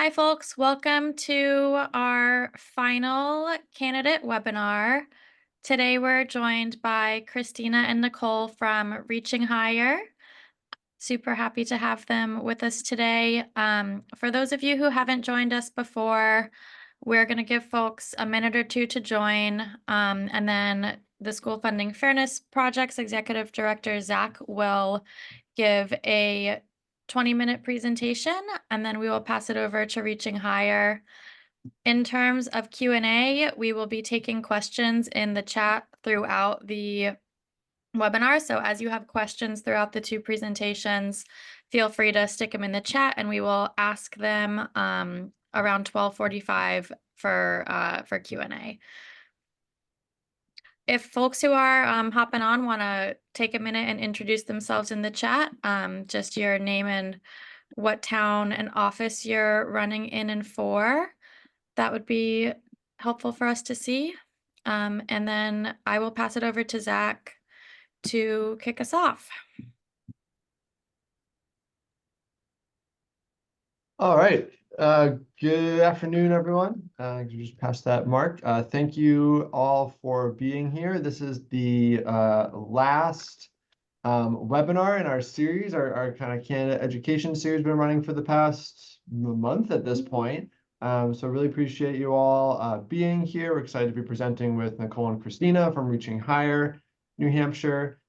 Hi, folks. Welcome to our final candidate webinar. Today, we're joined by Christina and Nicole from Reaching Higher. Super happy to have them with us today. For those of you who haven't joined us before, we're going to give folks a minute or two to join, and then the School Funding Fairness Project's Executive Director, Zach, will give a 20-minute presentation, and then we will pass it over to Reaching Higher. In terms of Q&A, we will be taking questions in the chat throughout the webinar. So as you have questions throughout the two presentations, feel free to stick them in the chat and we will ask them around 12:45 for Q&A. If folks who are hopping on want to take a minute and introduce themselves in the chat, just your name and what town and office you're running in and for, that would be helpful for us to see. And then I will pass it over to Zach to kick us off. All right. Good afternoon, everyone. You just passed that mark. Thank you all for being here. This is the last webinar in our series, our kind of candidate education series we've been running for the past month at this point. So really appreciate you all being here. We're excited to be presenting with Nicole and Christina from Reaching Higher, New Hampshire.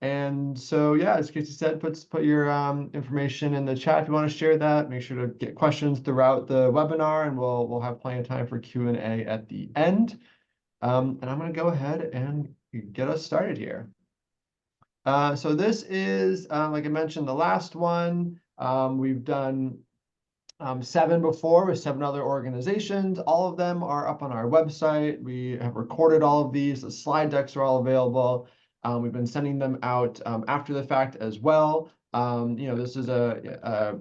And so, yeah, as Casey said, put your information in the chat if you want to share that. Make sure to get questions throughout the webinar, and we'll have plenty of time for Q&A at the end. And I'm going to go ahead and get us started here. So this is, like I mentioned, the last one. We've done 7 before with 7 other organizations. All of them are up on our website. We have recorded all of these. The slide decks are all available. We've been sending them out after the fact as well. This is a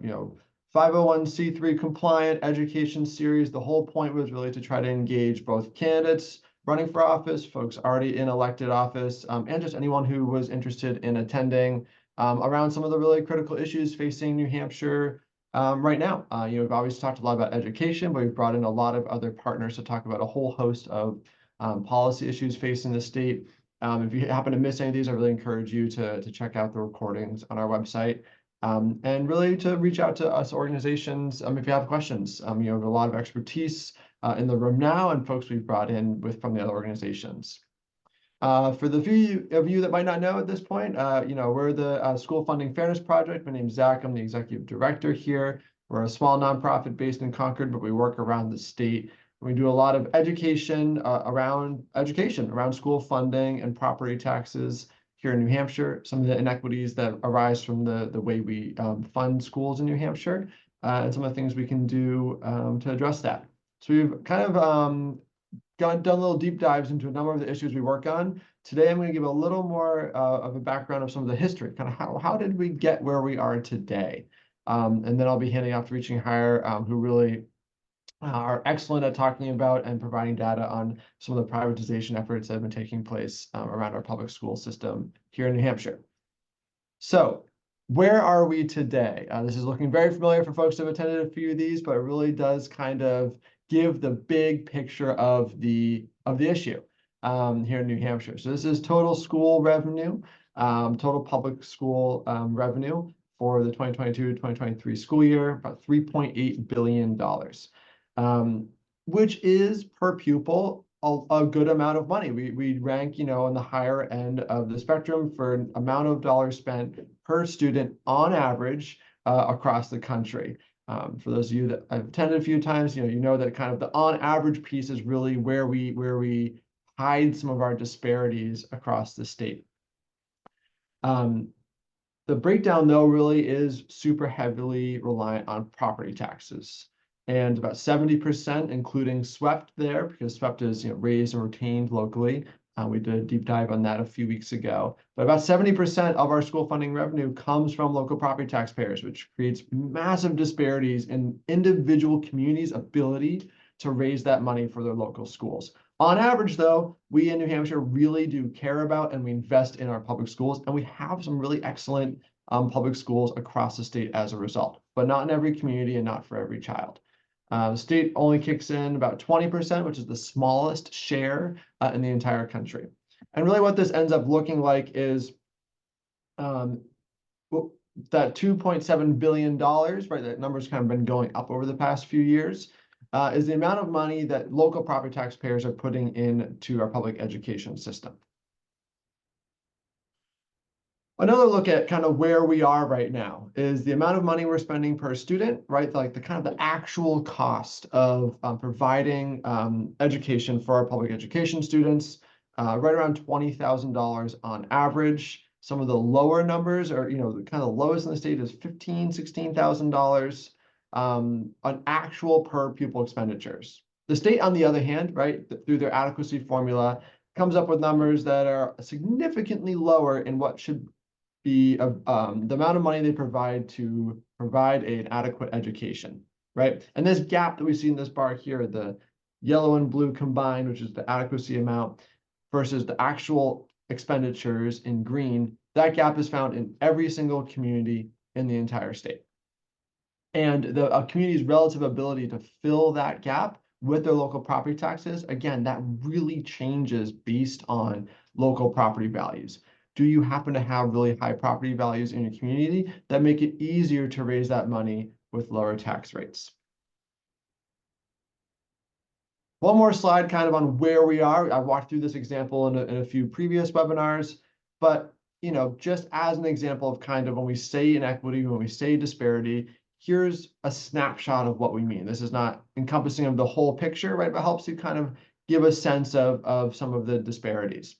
501c3 compliant education series. The whole point was really to try to engage both candidates running for office, folks already in elected office, and just anyone who was interested in attending around some of the really critical issues facing New Hampshire right now. We've always talked a lot about education, but we've brought in a lot of other partners to talk about a whole host of policy issues facing the state. If you happen to miss any of these, I really encourage you to check out the recordings on our website, and really to reach out to us organizations if you have questions. We have a lot of expertise in the room now, and folks we've brought in from the other organizations. For the few of you that might not know at this point, we're the School Funding Fairness Project. My name's Zach. I'm the executive director here. We're a small nonprofit based in Concord, but we work around the state. We do a lot of education around school funding and property taxes here in New Hampshire, some of the inequities that arise from the way we fund schools in New Hampshire, and some of the things we can do to address that. So we've kind of done little deep dives into a number of the issues we work on. Today, I'm going to give a little more of a background of some of the history, kind of how did we get where we are today? And then I'll be handing off to Reaching Higher, who really are excellent at talking about and providing data on some of the privatization efforts that have been taking place around our public school system here in New Hampshire. So where are we today? This is looking very familiar for folks who have attended a few of these, but it really does kind of give the big picture of the issue here in New Hampshire. So this is total school revenue, total public school revenue for the 2022-2023 school year, about $3.8 billion. Which is per pupil a good amount of money. We rank, in the higher end of the spectrum for an amount of dollars spent per student on average across the country. For those of you that I've attended a few times, you know that kind of the on average piece is really where we hide some of our disparities across the state. The breakdown, though, really is super heavily reliant on property taxes. And about 70%, including SWEPT there, because SWEPT is raised and retained locally. We did a deep dive on that a few weeks ago. But about 70% of our school funding revenue comes from local property taxpayers, which creates massive disparities in individual communities' ability to raise that money for their local schools. On average, though, we in New Hampshire really do care about and we invest in our public schools, and we have some really excellent public schools across the state as a result. but not in every community and not for every child. The state only kicks in about 20%, which is the smallest share in the entire country. And really what this ends up looking like is that $2.7 billion, right, that number's kind of been going up over the past few years, is the amount of money that local property taxpayers are putting into our public education system. Another look at kind of where we are right now is the amount of money we're spending per student, right? Like the kind of the actual cost of providing education for our public education students, right around $20,000 on average. Some of the lower numbers are, the kind of the lowest in the state is $15,000, $16,000 on actual per pupil expenditures. The state, on the other hand, right, through their adequacy formula, comes up with numbers that are significantly lower in what should be the amount of money they provide to provide an adequate education, right? And this gap that we see in this bar here, the yellow and blue combined, which is the adequacy amount, versus the actual expenditures in green, that gap is found in every single community in the entire state. And the community's relative ability to fill that gap with their local property taxes, again, that really changes based on local property values. Do you happen to have really high property values in your community that make it easier to raise that money with lower tax rates? One more slide kind of on where we are. I walked through this example in a few previous webinars, but just as an example of kind of when we say inequity, when we say disparity, here's a snapshot of what we mean. This is not encompassing of the whole picture, right? But helps you kind of give a sense of some of the disparities.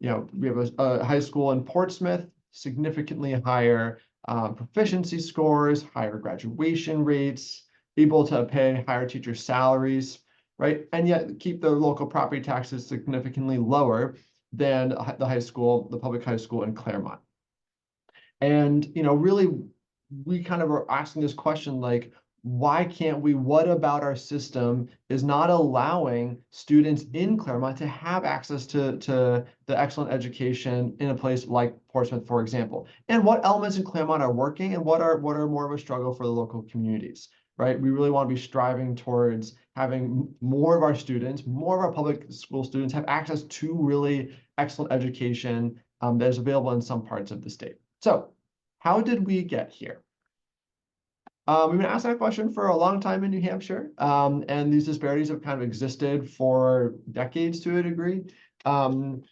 We have a high school in Portsmouth, significantly higher proficiency scores, higher graduation rates, able to pay higher teacher salaries, right? And yet keep the local property taxes significantly lower than the public high school in Claremont. And, really, we kind of are asking this question, like, why can't we? What about our system is not allowing students in Claremont to have access to the excellent education in a place like Portsmouth, for example? And what elements in Claremont are working and what are more of a struggle for the local communities, right? We really want to be striving towards having more of our students, more of our public school students have access to really excellent education that is available in some parts of the state. So how did we get here? We've been asked that question for a long time in New Hampshire, and these disparities have kind of existed for decades to a degree. Our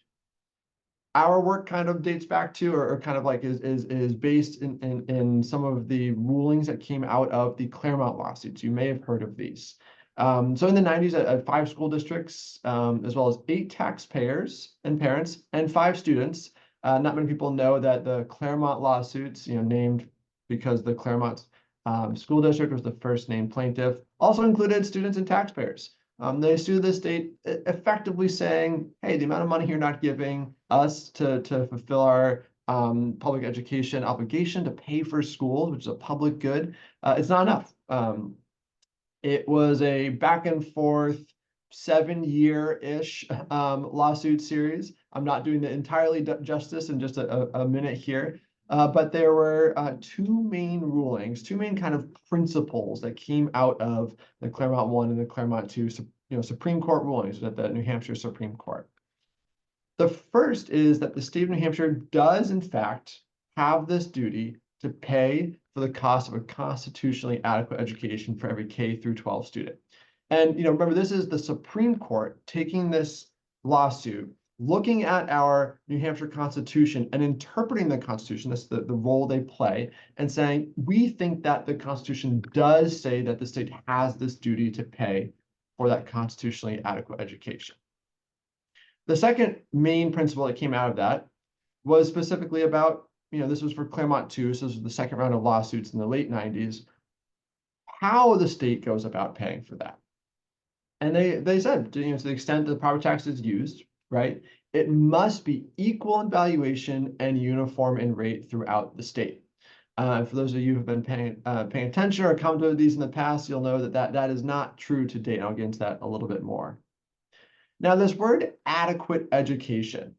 work kind of dates back to, or kind of like is based in some of the rulings that came out of the Claremont lawsuits. You may have heard of these. So in the 90s, at 5 school districts, as well as 8 taxpayers and parents and 5 students. Not many people know that the Claremont lawsuits, named because the Claremont school district was the first named plaintiff, also included students and taxpayers. They sued the state, effectively saying, hey, the amount of money you're not giving us to fulfill our public education obligation to pay for schools, which is a public good, it's not enough. It was a back and forth 7-year-ish lawsuit series. I'm not doing the entirely justice in just a minute here. But there were 2 main rulings, 2 main kind of principles that came out of the Claremont 1 and the Claremont 2, Supreme Court rulings at the New Hampshire Supreme Court. The first is that the state of New Hampshire does, in fact, have this duty to pay for the cost of a constitutionally adequate education for every K through 12 student. And remember, this is the Supreme Court taking this lawsuit, looking at our New Hampshire Constitution and interpreting the Constitution, that's the role they play, and saying, we think that the Constitution does say that the state has this duty to pay for that constitutionally adequate education. The second main principle that came out of that was specifically about, this was for Claremont 2, so this was the second round of lawsuits in the late 90s, how the state goes about paying for that. And they said, to the extent that the property tax is used, right, it must be equal in valuation and uniform in rate throughout the state. For those of you who have been paying attention or come to these in the past, you'll know that is not true to date. I'll get into that a little bit more. Now, this word adequate education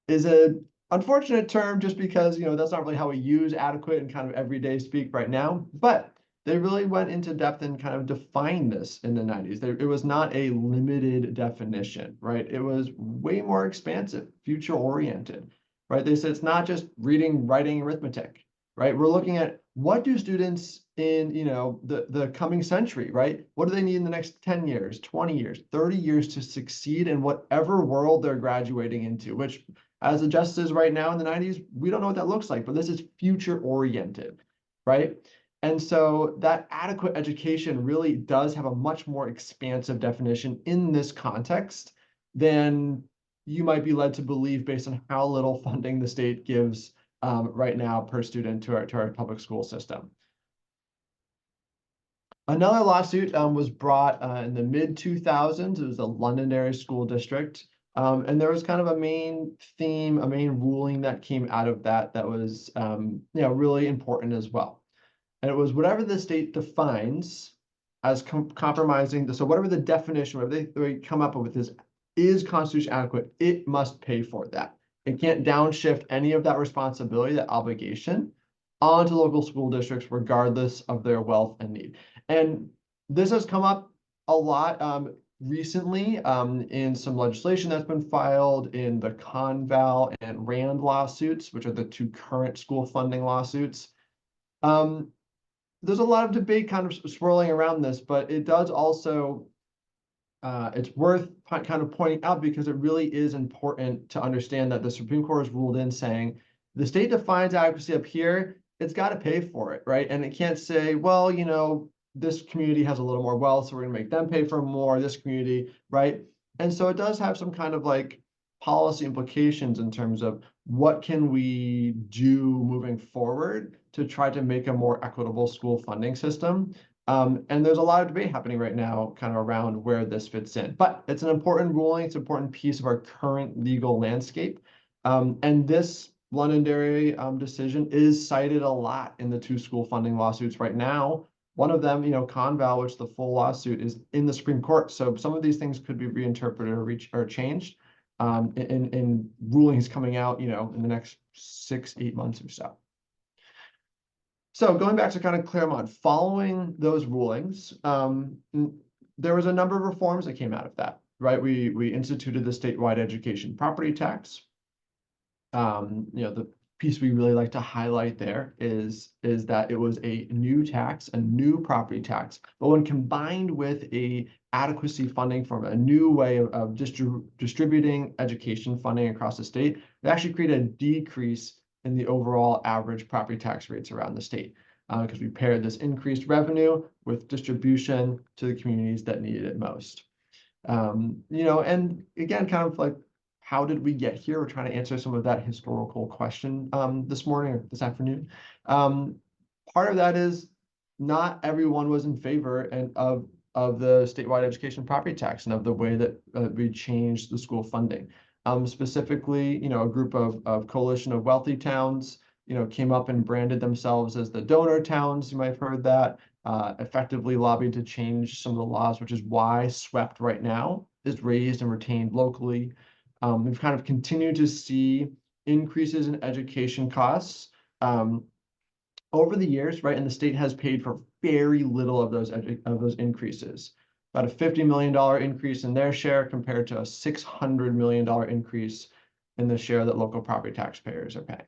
is an unfortunate term just because, that's not really how we use adequate in kind of everyday speak right now. But they really went into depth and kind of defined this in the 90s. It was not a limited definition, right? It was way more expansive, future oriented, right? They said it's not just reading, writing, arithmetic, right? We're looking at what do students in, the coming century, right? What do they need in the next 10 years, 20 years, 30 years to succeed in whatever world they're graduating into, which as the justice is right now in the 90s, we don't know what that looks like, but this is future oriented, right? And so that adequate education really does have a much more expansive definition in this context than you might be led to believe based on how little funding the state gives right now per student to our public school system. Another lawsuit was brought in the mid-2000s. It was the Londonderry School District. And there was kind of a main theme, a main ruling that came out of that was really important as well. And it was whatever the state defines as compromising, so whatever the definition, whatever they come up with is constitutionally adequate, it must pay for that. It can't downshift any of that responsibility, that obligation, onto local school districts, regardless of their wealth and need. And this has come up a lot recently in some legislation that's been filed in the Conval and Rand lawsuits, which are the two current school funding lawsuits. There's a lot of debate kind of swirling around this, but it does also, it's worth kind of pointing out because it really is important to understand that the Supreme Court has ruled in saying the state defines adequacy up here, it's got to pay for it, right? And it can't say, well, this community has a little more wealth, so we're going to make them pay for more, this community, right? And so it does have some kind of like policy implications in terms of what can we do moving forward to try to make a more equitable school funding system. And there's a lot of debate happening right now kind of around where this fits in. But it's an important ruling. It's an important piece of our current legal landscape. And this Londonderry decision is cited a lot in the two school funding lawsuits right now. One of them, Conval, which the full lawsuit is in the Supreme Court. So some of these things could be reinterpreted or changed in rulings coming out, in the next 6-8 months or so. So going back to kind of Claremont, following those rulings, there was a number of reforms that came out of that, right? We instituted the statewide education property tax. The piece we really like to highlight there is that it was a new tax, a new property tax, but when combined with a adequacy funding from a new way of distributing education funding across the state, it actually created a decrease in the overall average property tax rates around the state because we paired this increased revenue with distribution to the communities that needed it most. And again, kind of like, how did we get here? We're trying to answer some of that historical question this morning or this afternoon. Part of that is not everyone was in favor of the statewide education property tax and of the way that we changed the school funding. Specifically, a group of coalition of wealthy towns, came up and branded themselves as the donor towns. You might have heard that. Effectively lobbied to change some of the laws, which is why SWEPT right now is raised and retained locally. We've kind of continued to see increases in education costs over the years, right? And the state has paid for very little of those increases. About a $50 million increase in their share compared to a $600 million increase in the share that local property taxpayers are paying.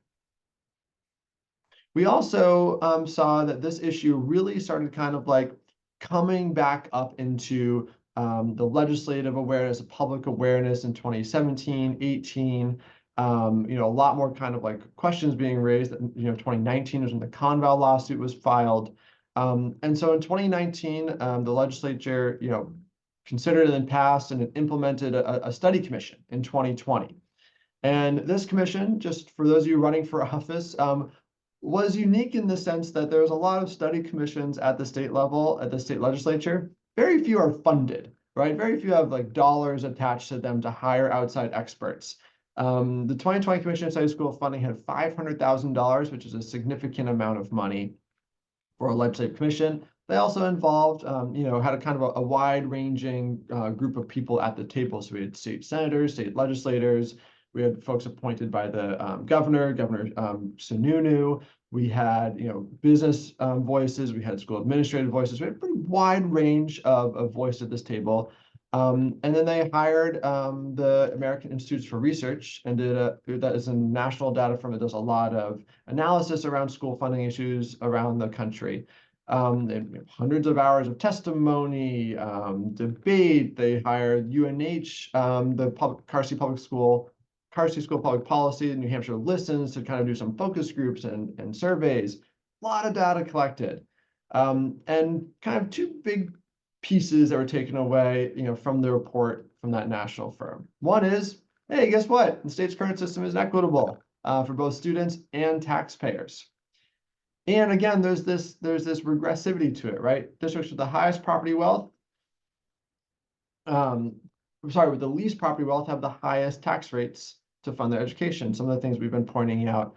We also saw that this issue really started kind of like coming back up into the legislative awareness, public awareness in 2017, 18, a lot more kind of like questions being raised. 2019 was when the Conval lawsuit was filed. And so in 2019, the legislature, considered and then passed and implemented a study commission in 2020. And this commission, just for those of you running for office, was unique in the sense that there's a lot of study commissions at the state level, at the state legislature. Very few are funded, right? Very few have like dollars attached to them to hire outside experts. The 2020 Commission on Study School Funding had $500,000, which is a significant amount of money for a legislative commission. They also involved, had a kind of a wide-ranging group of people at the table. So we had state senators, state legislators. We had folks appointed by the Governor Sununu. we had, business voices, we had school administrative voices, we had a pretty wide range of voice at this table. And then they hired the American Institutes for Research and that is a national data firm that does a lot of analysis around school funding issues around the country. They have hundreds of hours of testimony, debate. They hired UNH, the Carsey School Public Policy, New Hampshire Listens, to kind of do some focus groups and surveys. A lot of data collected. And kind of two big pieces that were taken away, from the report from that national firm. One is, hey, guess what? The state's current system is equitable for both students and taxpayers. And again, there's this regressivity to it, right? Districts with the highest property wealth, with the least property wealth have the highest tax rates to fund their education. Some of the things we've been pointing out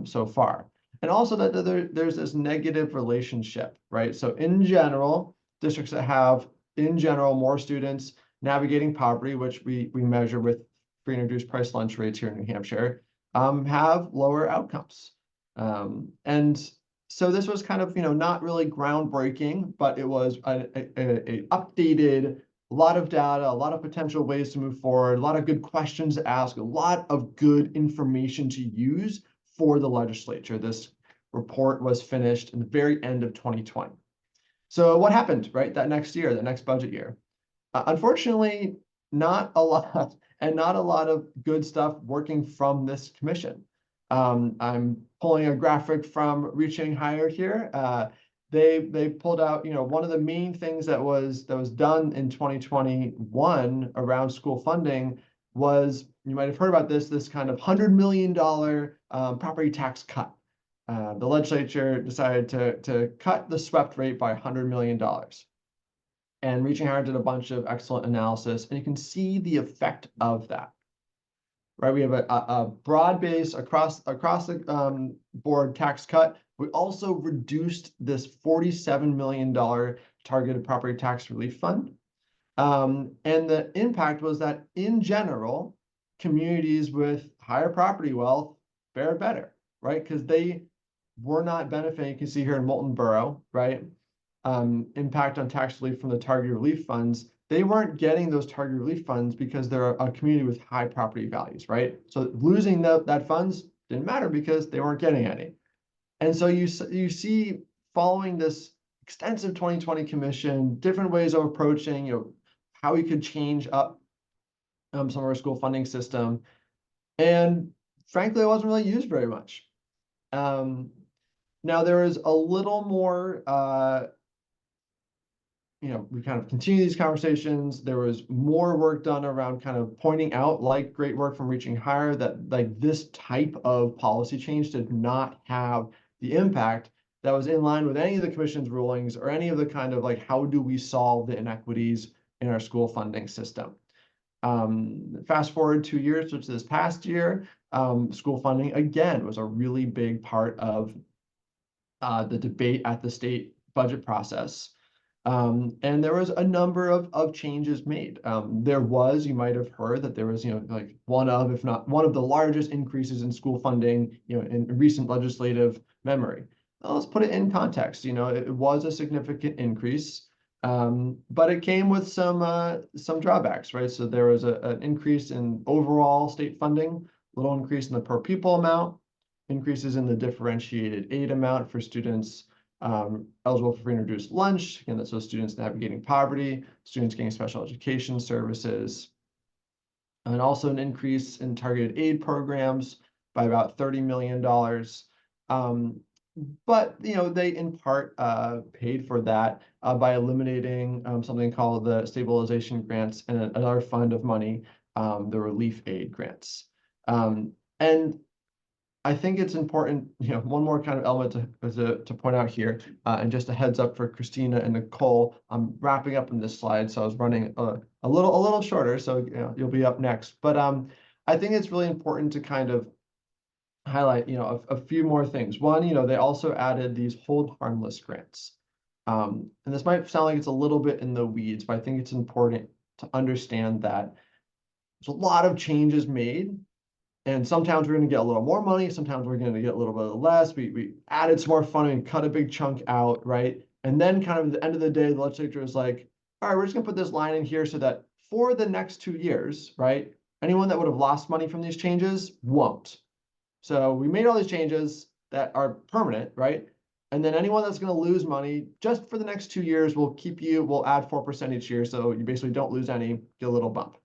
so far. And also that there's this negative relationship, right? So in general, districts that have, in general, more students navigating poverty, which we measure with free and reduced price lunch rates here in New Hampshire, have lower outcomes. And so this was kind of, not really groundbreaking, but it was a updated, a lot of data, a lot of potential ways to move forward, a lot of good questions to ask, a lot of good information to use for the legislature. This report was finished in the very end of 2020. So what happened, right, that next year, the next budget year? Unfortunately, not a lot, and not a lot of good stuff working from this commission. I'm pulling a graphic from Reaching Higher here. They pulled out, one of the main things that was done in 2021 around school funding was, you might have heard about this kind of $100 million property tax cut. The legislature decided to cut the swept rate by $100 million. And Reaching Higher did a bunch of excellent analysis, and you can see the effect of that. Right, we have a broad base across the board tax cut. We also reduced this $47 million targeted property tax relief fund. And the impact was that, in general, communities with higher property wealth fare better, right? Because they were not benefiting. You can see here in Moulton Borough, right? Impact on tax relief from the targeted relief funds. They weren't getting those target relief funds because they're a community with high property values, right? So losing that funds didn't matter because they weren't getting any. And so you see, following this extensive 2020 commission, different ways of approaching, how we could change up some of our school funding system. And frankly, it wasn't really used very much. Now there is a little more we kind of continue these conversations. There was more work done around kind of pointing out, like great work from Reaching Higher, that like this type of policy change did not have the impact that was in line with any of the commission's rulings or any of the kind of like, how do we solve the inequities in our school funding system? Fast forward 2 years, which this past year, school funding again was a really big part of the debate at the state budget process. And there was a number of changes made. There was, you might have heard that there was, like one of, if not one of the largest increases in school funding, in recent legislative memory. Well, let's put it in context. It was a significant increase, but it came with some drawbacks, right? So there was an increase in overall state funding, little increase in the per pupil amount, increases in the differentiated aid amount for students eligible for free and reduced lunch. Again, that's those students navigating poverty, students getting special education services, and also an increase in targeted aid programs by about $30 million. But they in part paid for that by eliminating something called the stabilization grants and another fund of money, the relief aid grants. And I think it's important, one more kind of element to point out here, and just a heads up for Christina and Nicole. I'm wrapping up in this slide, so I was running a little shorter, so you'll be up next. But I think it's really important to kind of highlight, a few more things. One, they also added these hold harmless grants, and this might sound like it's a little bit in the weeds, but I think it's important to understand that there's a lot of changes made And sometimes we're going to get a little more money, sometimes we're going to get a little bit less. We added some more funding and cut a big chunk out, right? And then kind of at the end of the day, the legislature is like, all right, we're just going to put this line in here so that for the next 2 years, right, anyone that would have lost money from these changes won't. So we made all these changes that are permanent, right? And then anyone that's going to lose money just for the next 2 years, we'll add 4% each year. So you basically don't lose any, get a little bump.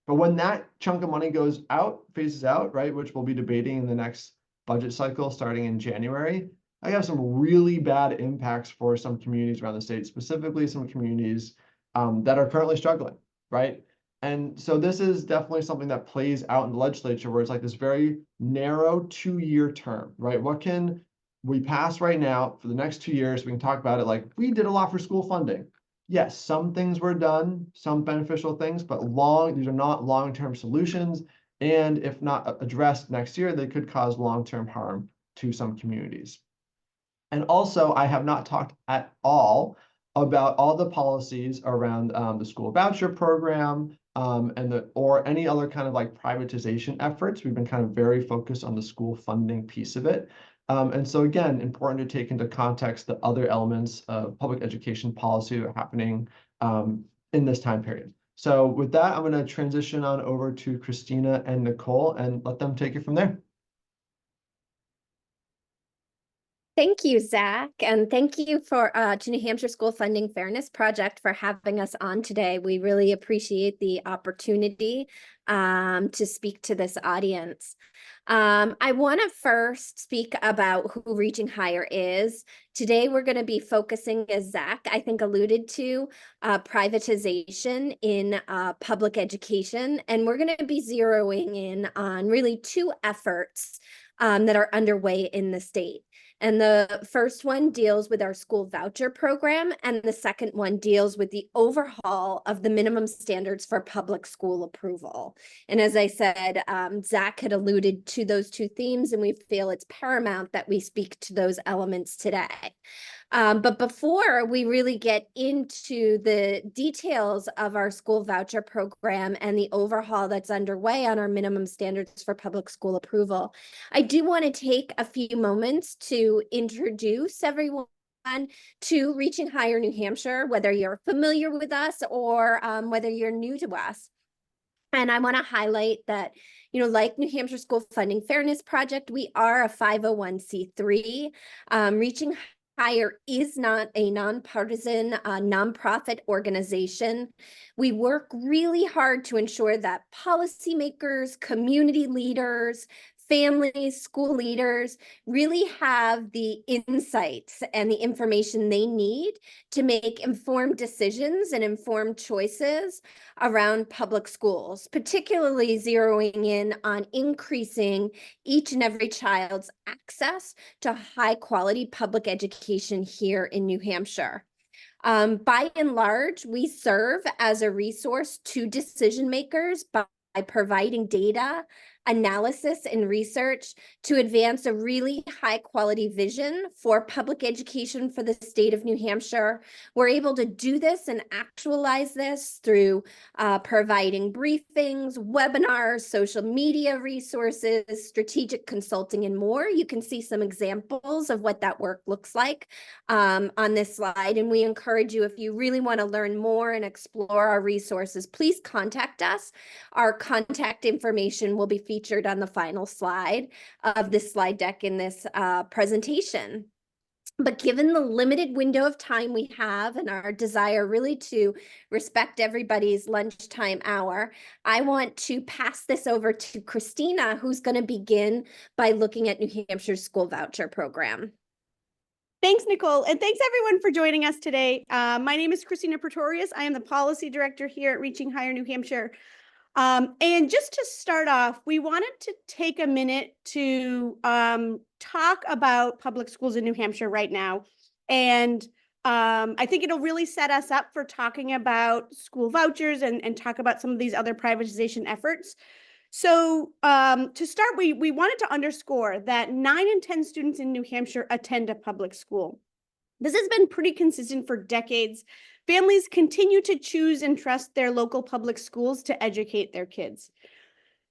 But when that chunk of money goes out, phases out, right, which we'll be debating in the next budget cycle starting in January, I have some really bad impacts for some communities around the state, specifically some communities that are currently struggling, right? And so this is definitely something that plays out in the legislature where it's like this very narrow 2-year term, right? What can we pass right now for the next 2 years? We can talk about it like we did a lot for school funding. Yes, some things were done, some beneficial things, but these are not long-term solutions. And if not addressed next year, they could cause long-term harm to some communities. And also, I have not talked at all about all the policies around the school voucher program or any other kind of like privatization efforts. We've been kind of very focused on the school funding piece of it. And so again, important to take into context the other elements of public education policy that are happening in this time period. So with that, I'm going to transition on over to Christina and Nicole and let them take it from there. Thank you, Zach, and thank you to New Hampshire School Funding Fairness Project for having us on today. We really appreciate the opportunity to speak to this audience. I want to first speak about who Reaching Higher is. Today, we're going to be focusing, as Zach, I think, alluded to, privatization in public education, and we're going to be zeroing in on really two efforts that are underway in the state. And the first one deals with our school voucher program, and the second one deals with the overhaul of the minimum standards for public school approval. And as I said, Zach had alluded to those two themes, and we feel it's paramount that we speak to those elements today. But before we really get into the details of our school voucher program and the overhaul that's underway on our minimum standards for public school approval, I do want to take a few moments to introduce everyone to Reaching Higher New Hampshire, whether you're familiar with us or whether you're new to us. And I want to highlight that, like New Hampshire School Funding Fairness Project, we are a 501c3. Reaching Higher is not a nonpartisan nonprofit organization. We work really hard to ensure that policymakers, community leaders, families, school leaders really have the insights and the information they need to make informed decisions and informed choices around public schools, particularly zeroing in on increasing each and every child's access to high quality public education here in New Hampshire. By and large, we serve as a resource to decision makers by providing data, analysis, and research to advance a really high quality vision for public education for the state of New Hampshire. We're able to do this and actualize this through providing briefings, webinars, social media resources, strategic consulting, and more. You can see some examples of what that work looks like on this slide. And we encourage you, if you really want to learn more and explore our resources, please contact us. Our contact information will be featured on the final slide of this slide deck in this presentation. But given the limited window of time we have and our desire really to respect everybody's lunchtime hour, I want to pass this over to Christina, who's going to begin by looking at New Hampshire's school voucher program. Thanks, Nicole, and thanks everyone for joining us today. My name is Christina Pretorius. I am the policy director here at Reaching Higher New Hampshire. And just to start off, we wanted to take a minute to talk about public schools in New Hampshire right now. And I think it'll really set us up for talking about school vouchers and talk about some of these other privatization efforts. So to start, we wanted to underscore that 9 in 10 students in New Hampshire attend a public school. This has been pretty consistent for decades. Families continue to choose and trust their local public schools to educate their kids.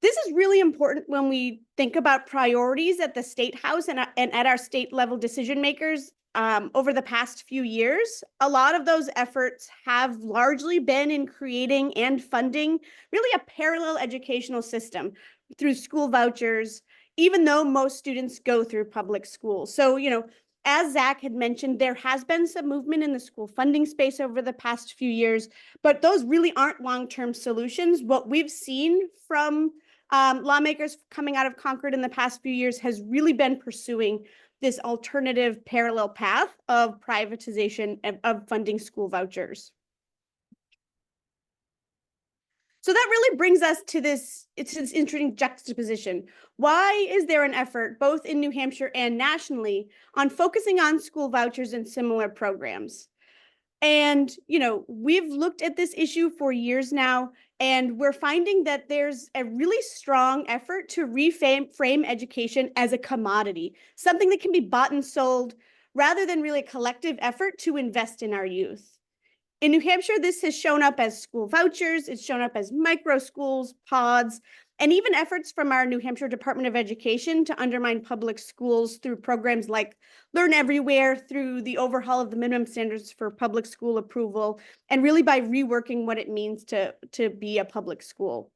This is really important when we think about priorities at the State House and at our state level decision makers. Over the past few years, a lot of those efforts have largely been in creating and funding really a parallel educational system through school vouchers, even though most students go through public schools. So, as Zach had mentioned, there has been some movement in the school funding space over the past few years, but those really aren't long-term solutions. What we've seen from lawmakers coming out of Concord in the past few years has really been pursuing this alternative parallel path of privatization of funding school vouchers. So that really brings us to this interesting juxtaposition. Why is there an effort, both in New Hampshire and nationally, on focusing on school vouchers and similar programs? And, we've looked at this issue for years now, and we're finding that there's a really strong effort to reframe education as a commodity, something that can be bought and sold, rather than really a collective effort to invest in our youth. In New Hampshire, this has shown up as school vouchers, it's shown up as micro schools, pods, and even efforts from our New Hampshire Department of Education to undermine public schools through programs like Learn Everywhere, through the overhaul of the minimum standards for public school approval, and really by reworking what it means to be a public school.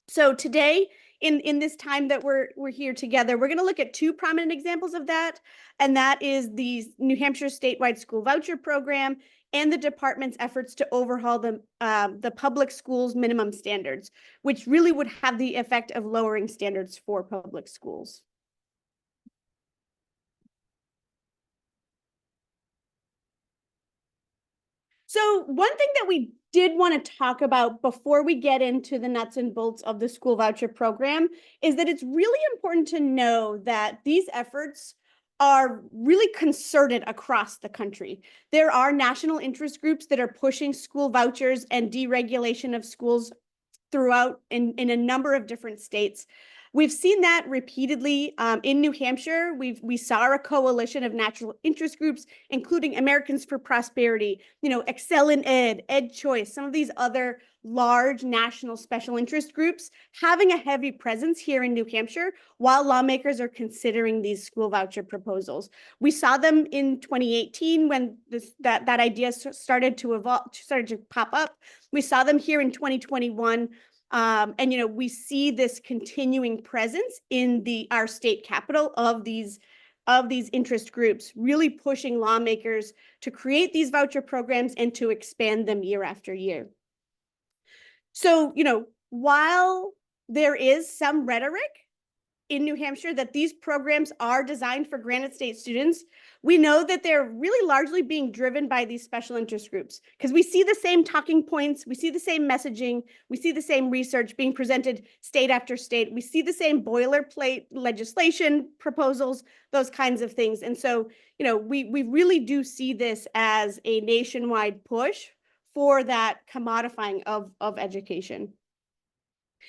So today, in this time that we're here together, we're going to look at two prominent examples of that, and that is the New Hampshire statewide school voucher program and the department's efforts to overhaul the public schools minimum standards, which really would have the effect of lowering standards for public schools. So one thing that we did want to talk about before we get into the nuts and bolts of the school voucher program is that it's really important to know that these efforts are really concerted across the country. There are national interest groups that are pushing school vouchers and deregulation of schools throughout in a number of different states. We've seen that repeatedly in New Hampshire. We saw a coalition of national interest groups, including Americans for Prosperity, Excel in Ed, Ed Choice, some of these other large national special interest groups having a heavy presence here in New Hampshire while lawmakers are considering these school voucher proposals. We saw them in 2018 when that idea started to evolve, started to pop up. We saw them here in 2021. And we see this continuing presence in our state capital of these interest groups, really pushing lawmakers to create these voucher programs and to expand them year after year. So, while there is some rhetoric in New Hampshire that these programs are designed for Granite State students, we know that they're really largely being driven by these special interest groups because we see the same talking points, we see the same messaging, we see the same research being presented state after state, we see the same boilerplate legislation proposals, those kinds of things. And so, we really do see this as a nationwide push for that commodifying of education.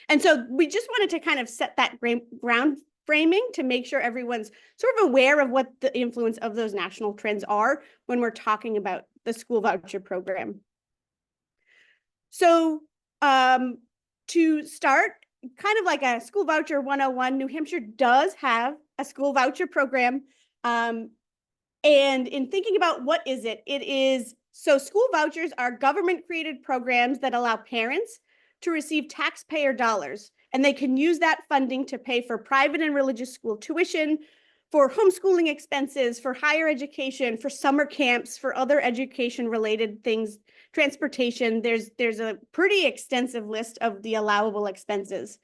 And so we just wanted to kind of set that ground framing to make sure everyone's sort of aware of what the influence of those national trends are when we're talking about the school voucher program. So to start, kind of like a school voucher 101, New Hampshire does have a school voucher program. And in thinking about what is it, so school vouchers are government created programs that allow parents to receive taxpayer dollars, and they can use that funding to pay for private and religious school tuition, for homeschooling expenses, for higher education, for summer camps, for other education related things, transportation. There's a pretty extensive list of the allowable expenses.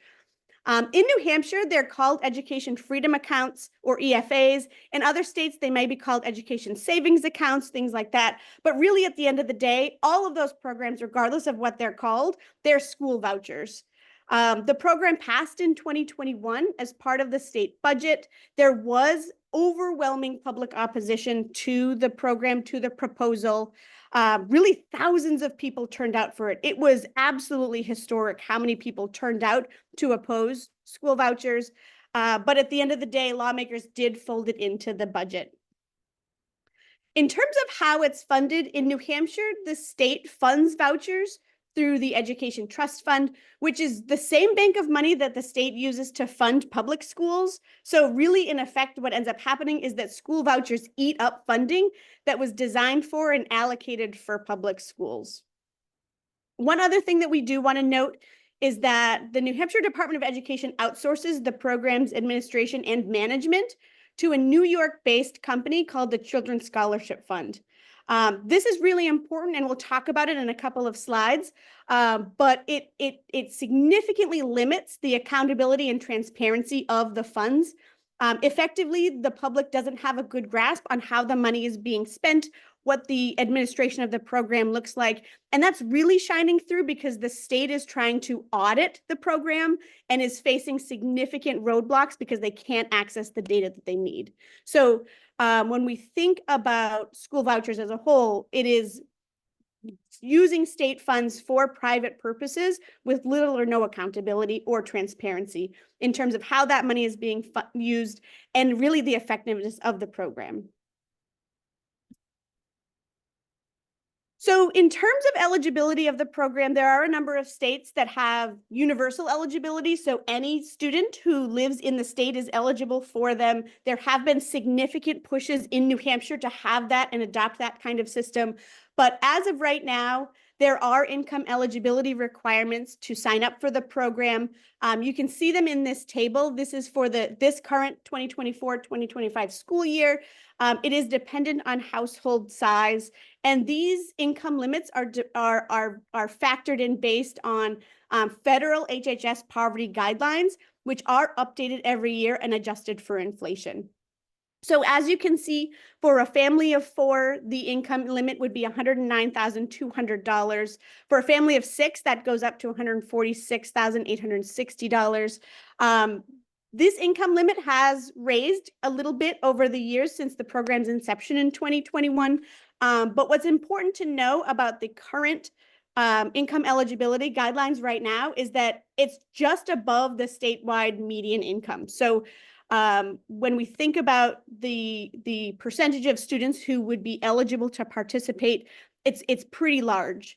In New Hampshire, they're called education freedom accounts or EFAs. In other states, they may be called education savings accounts, things like that. But really, at the end of the day, all of those programs, regardless of what they're called, they're school vouchers. The program passed in 2021 as part of the state budget. There was overwhelming public opposition to the program, to the proposal. Really, thousands of people turned out for it. It was absolutely historic how many people turned out to oppose school vouchers. But at the end of the day, lawmakers did fold it into the budget. In terms of how it's funded in New Hampshire, the state funds vouchers through the Education Trust Fund, which is the same bank of money that the state uses to fund public schools. So really, in effect, what ends up happening is that school vouchers eat up funding that was designed for and allocated for public schools. One other thing that we do want to note is that the New Hampshire Department of Education outsources the program's administration and management to a New York-based company called the Children's Scholarship Fund. This is really important, and we'll talk about it in a couple of slides, but it significantly limits the accountability and transparency of the funds. Effectively, the public doesn't have a good grasp on how the money is being spent, what the administration of the program looks like. And that's really shining through because the state is trying to audit the program and is facing significant roadblocks because they can't access the data that they need. So when we think about school vouchers as a whole, it is using state funds for private purposes with little or no accountability or transparency in terms of how that money is being used and really the effectiveness of the program. So in terms of eligibility of the program, there are a number of states that have universal eligibility. So any student who lives in the state is eligible for them. There have been significant pushes in New Hampshire to have that and adopt that kind of system. But as of right now, there are income eligibility requirements to sign up for the program. You can see them in this table. This is for this current 2024-2025 school year. It is dependent on household size, and these income limits are factored in based on federal HHS poverty guidelines, which are updated every year and adjusted for inflation. So as you can see, for a family of 4, the income limit would be $109,200. For a family of 6, that goes up to $146,860. This income limit has raised a little bit over the years since the program's inception in 2021. But what's important to know about the current income eligibility guidelines right now is that it's just above the statewide median income. So when we think about the percentage of students who would be eligible to participate, it's pretty large.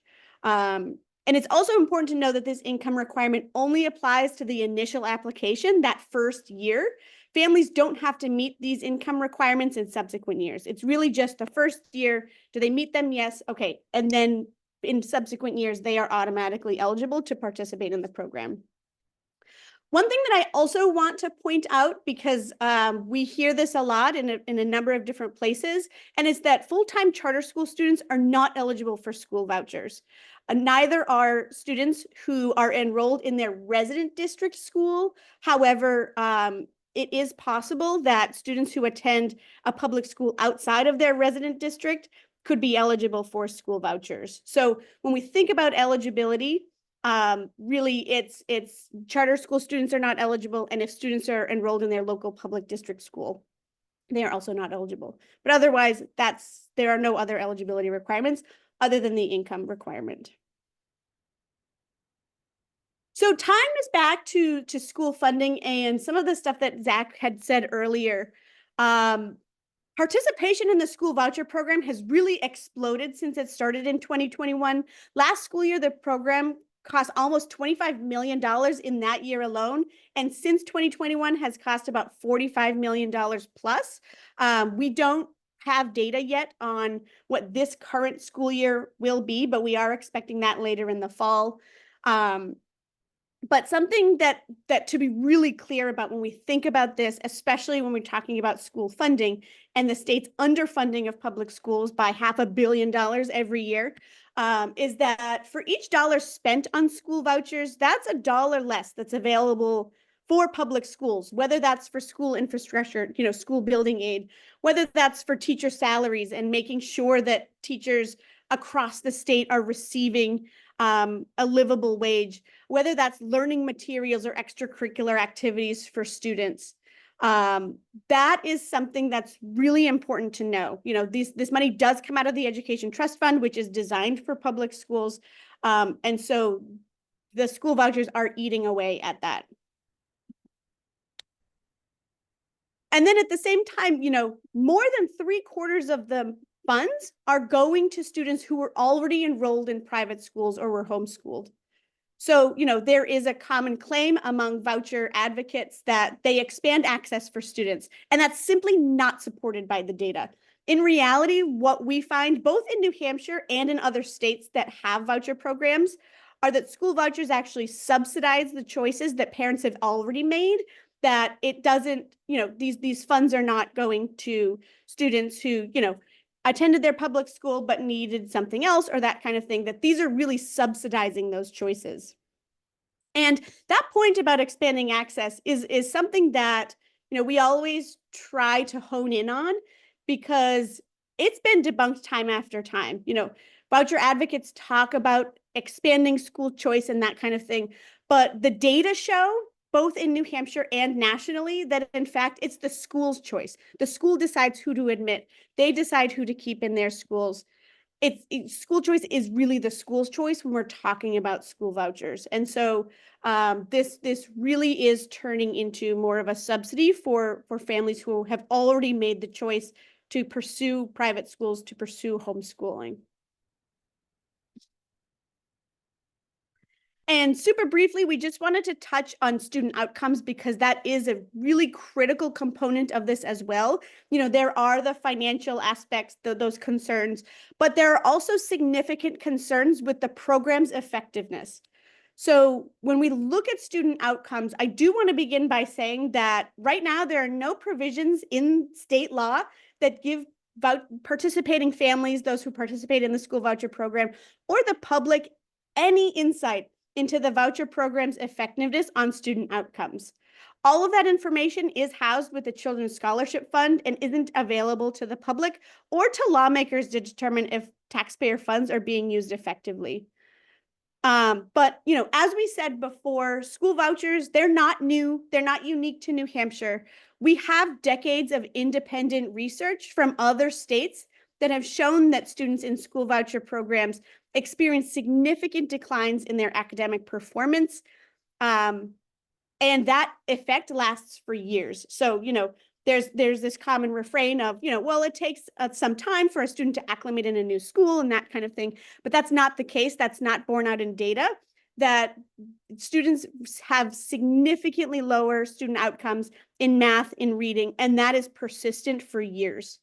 And it's also important to know that this income requirement only applies to the initial application, that first year. Families don't have to meet these income requirements in subsequent years. It's really just the first year. Do they meet them? Yes. Okay. And then in subsequent years, they are automatically eligible to participate in the program. One thing that I also want to point out, because we hear this a lot in a number of different places, and it's that full-time charter school students are not eligible for school vouchers. Neither are students who are enrolled in their resident district school. However, it is possible that students who attend a public school outside of their resident district could be eligible for school vouchers. So when we think about eligibility, really it's charter school students are not eligible, and if students are enrolled in their local public district school, they are also not eligible. But otherwise, there are no other eligibility requirements other than the income requirement. So tying this back to school funding and some of the stuff that Zach had said earlier, participation in the school voucher program has really exploded since it started in 2021. Last school year, the program cost almost $25 million in that year alone. And since 2021 has cost about $45 million plus. We don't have data yet on what this current school year will be, but we are expecting that later in the fall. But something that to be really clear about when we think about this, especially when we're talking about school funding and the state's underfunding of public schools by $500 million every year, is that for each dollar spent on school vouchers, that's $1 less that's available for public schools, whether that's for school infrastructure, school building aid, whether that's for teacher salaries and making sure that teachers across the state are receiving a livable wage, whether that's learning materials or extracurricular activities for students. That is something that's really important to know. This money does come out of the Education Trust Fund, which is designed for public schools. And so the school vouchers are eating away at that. And then at the same time, more than 3/4 of the funds are going to students who were already enrolled in private schools or were homeschooled. So, there is a common claim among voucher advocates that they expand access for students, and that's simply not supported by the data. In reality, what we find both in New Hampshire and in other states that have voucher programs are that school vouchers actually subsidize the choices that parents have already made, that it doesn't, these funds are not going to students who, attended their public school but needed something else or that kind of thing, that these are really subsidizing those choices. And that point about expanding access is something that, we always try to hone in on, because it's been debunked time after time. Voucher advocates talk about expanding school choice and that kind of thing, but the data show, both in New Hampshire and nationally, that in fact, it's the school's choice. The school decides who to admit. They decide who to keep in their schools. School choice is really the school's choice when we're talking about school vouchers. And so this really is turning into more of a subsidy for families who have already made the choice to pursue private schools, to pursue homeschooling. And super briefly, we just wanted to touch on student outcomes, because that is a really critical component of this as well. There are the financial aspects, those concerns, but there are also significant concerns with the program's effectiveness. So when we look at student outcomes, I do want to begin by saying that right now there are no provisions in state law that give participating families, those who participate in the school voucher program, or the public any insight into the voucher program's effectiveness on student outcomes. All of that information is housed with the Children's Scholarship Fund and isn't available to the public or to lawmakers to determine if taxpayer funds are being used effectively. But, as we said before, school vouchers, they're not new. They're not unique to New Hampshire. We have decades of independent research from other states that have shown that students in school voucher programs experience significant declines in their academic performance. And that effect lasts for years. So, there's this common refrain of, well, it takes some time for a student to acclimate in a new school and that kind of thing. But that's not the case. That's not borne out in data, that students have significantly lower student outcomes in math, in reading, and that is persistent for years.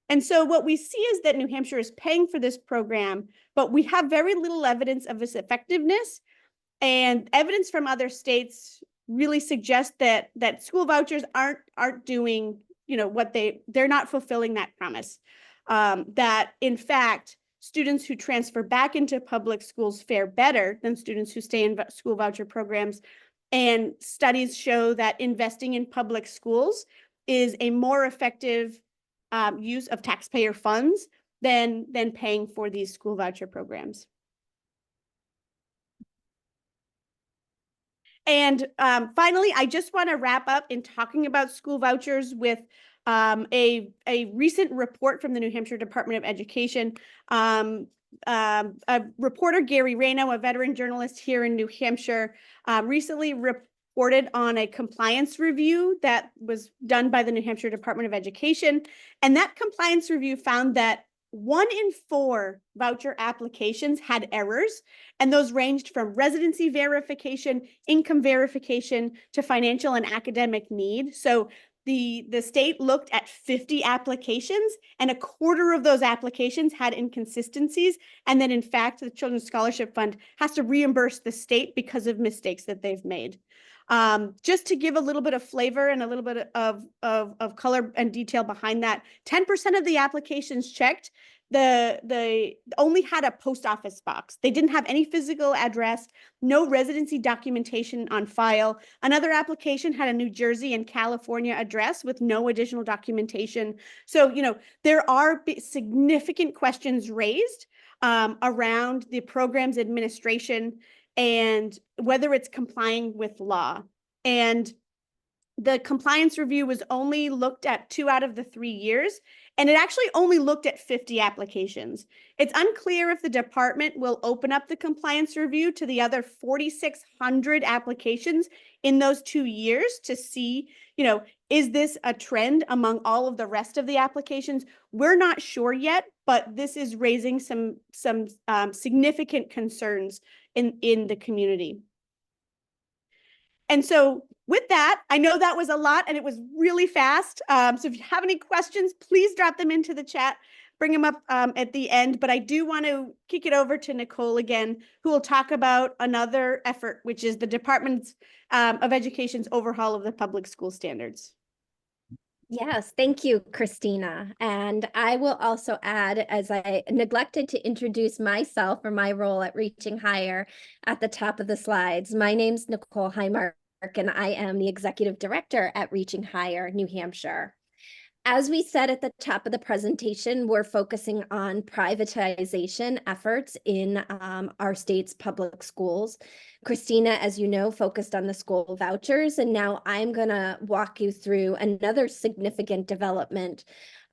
And so what we see is that New Hampshire is paying for this program, but we have very little evidence of its effectiveness, and evidence from other states really suggests that school vouchers aren't doing, what they're not fulfilling that promise. That in fact, students who transfer back into public schools fare better than students who stay in school voucher programs. And studies show that investing in public schools is a more effective use of taxpayer funds than paying for these school voucher programs. And finally, I just want to wrap up in talking about school vouchers with a recent report from the New Hampshire Department of Education. A reporter, Gary Reno, a veteran journalist here in New Hampshire, recently reported on a compliance review that was done by the New Hampshire Department of Education. And that compliance review found that 1 in 4 voucher applications had errors, and those ranged from residency verification, income verification, to financial and academic need. So the state looked at 50 applications, and a quarter of those applications had inconsistencies. And then in fact, the Children's Scholarship Fund has to reimburse the state because of mistakes that they've made. Just to give a little bit of flavor and a little bit of color and detail behind that, 10% of the applications checked the only had a post office box. They didn't have any physical address, no residency documentation on file. Another application had a New Jersey and California address with no additional documentation. So, there are significant questions raised around the program's administration and whether it's complying with law. And the compliance review was only looked at 2 out of the 3 years, and it actually only looked at 50 applications. It's unclear if the department will open up the compliance review to the other 4,600 applications in those 2 years to see, is this a trend among all of the rest of the applications? We're not sure yet, but this is raising some significant concerns in the community. And so with that, I know that was a lot and it was really fast. So if you have any questions, please drop them into the chat, bring them up at the end. But I do want to kick it over to Nicole again, who will talk about another effort, which is the Department of Education's overhaul of the public school standards. Yes, thank you, Christina. And I will also add, as I neglected to introduce myself or my role at Reaching Higher at the top of the slides. My name's Nicole Highmark, and I am the Executive Director at Reaching Higher, New Hampshire. As we said at the top of the presentation, we're focusing on privatization efforts in our state's public schools. Christina, as you know, focused on the school vouchers, and now I'm going to walk you through another significant development